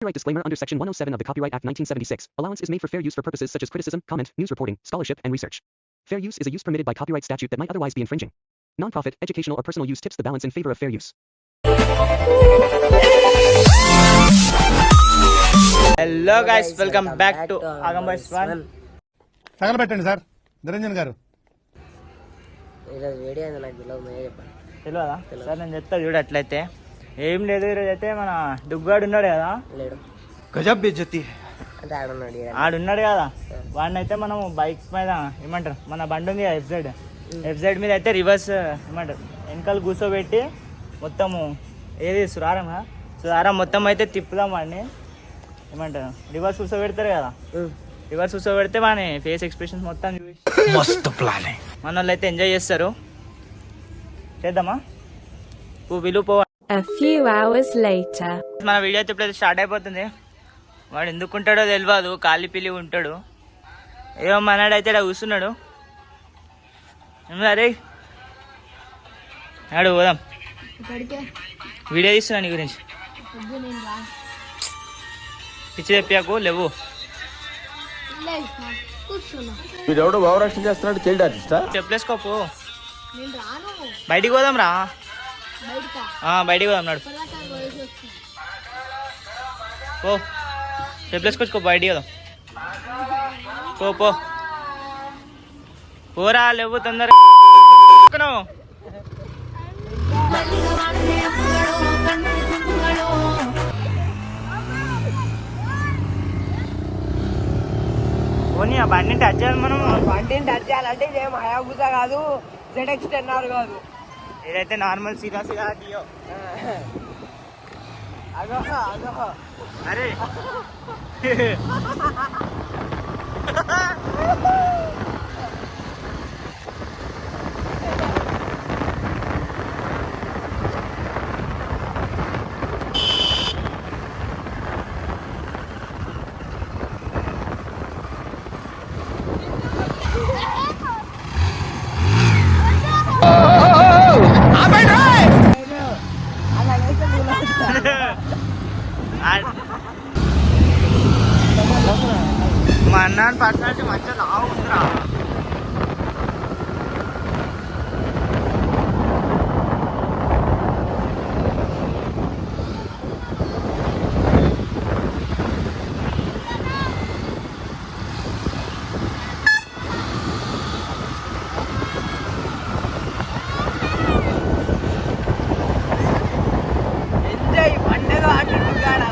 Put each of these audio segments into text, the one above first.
Copyright disclaimer under Section 107 of the Copyright Act 1976. Allowance is made for fair use for purposes such as criticism, comment, news reporting, scholarship, and research. Fair use is a use permitted by copyright statute that might otherwise be infringing. Non-profit, educational, or personal use tips the balance in favor of fair use. Hello guys, welcome back to ఆగంబాయ్స్ one. తగలబెట్టండి sir Niranjan గారు. తెలియదా sir? నేను చెప్తా చూడు. అట్లయితే ఏం లేదు, ఈరోజు అయితే మన డుగ్గాడు ఉన్నాడు కదా, గజబ్ బేజతి ఆడున్నాడు కదా, వాడిని అయితే మనం బైక్ మీద ఏమంటారు, మన బండి ఉంది ఎఫ్ సైడ్ మీద అయితే రివర్స్ ఏమంటారు వెనకాల కూర్చోబెట్టి మొత్తము ఏది సురారం మొత్తం అయితే తిప్పుదాం వాడిని. ఏమంటారు రివర్స్ కూర్చోబెడతారు కదా, రివర్స్ కూర్చోబెడితే వాని ఫేస్ ఎక్స్ప్రెషన్స్ మొత్తం చూసి మస్తు ప్లాన్ మన వాళ్ళు అయితే ఎంజాయ్ చేస్తారు. చేద్దామా? విలు పో. A few hours later. మన వీడియో అయితే ఇప్పుడైతే స్టార్ట్ అయిపోతుంది. వాడు ఎందుకు ఉంటాడో తెలియదు, కాలి పిల్లి ఉంటాడు. ఏమో మనాడు అయితే ఇక్కడ కూర్చున్నాడు. అరే నాడు పోదాం, వీడియో తీస్తున్నా నీ గురించి. పిచ్చి చెప్పాకు లేవు. వీడెవడో భావరక్షణ చేస్తున్నాడు, చైల్డ్ ఆర్టిస్టా? చెప్పలేసుకోపు, బయటికి పోదాం రా. బయటికి పోదాం నాడు. పో చెప్పలేసుకోవచ్చుకో, బయటికి పోదాం. పో పోరా, లేవు తొందరగా. పోనీ ఆ బండిని టచ్ చేయాలి మనం. బండిని టచ్ చేయాలంటే ఇదేం హయాబుసా కాదు, ZX10R కాదు, ఇదైతే నార్మల్ సీదా దియో. అదో అరే మా అన్న పర్సనాలిటీ మంచిగా లావు ఉందిరా. ఎంజాయ్ పండుగ అంటున్నాడు.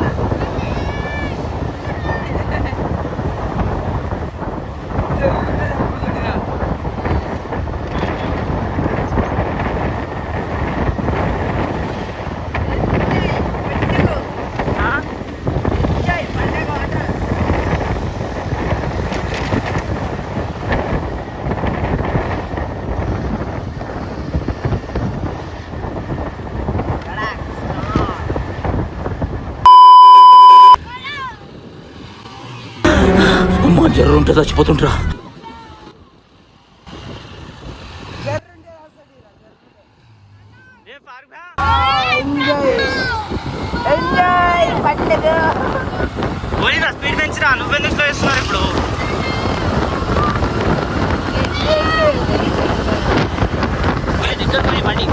అమ్మా జ్వరం ఉంటే చచ్చిపోతుంటరా. ఎంజాయ్ పండుగ. పోయిరా, స్పీడ్ పెంచిరా. నువ్వెందుకు స్లో చేస్తున్నారు ఇప్పుడు? బండి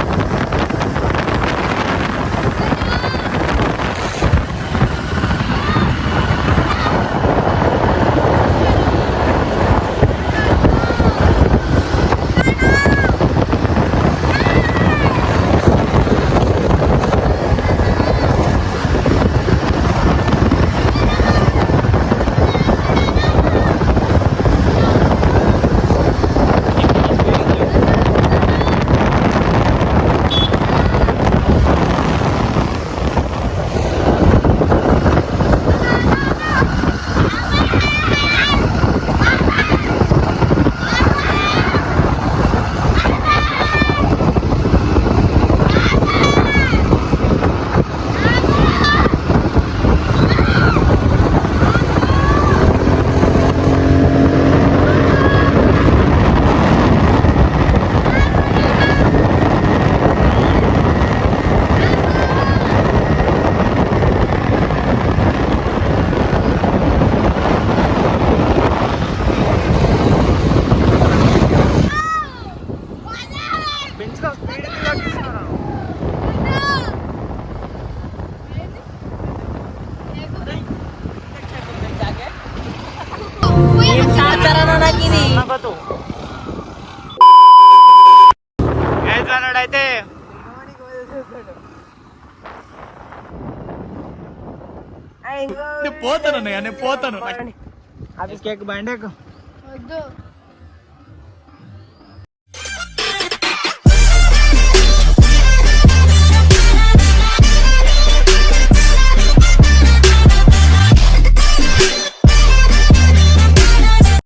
తూ గైస్ మనోడైతే పోతాను నేను పోతాను కేక్ బండి ఎక్కు వద్దు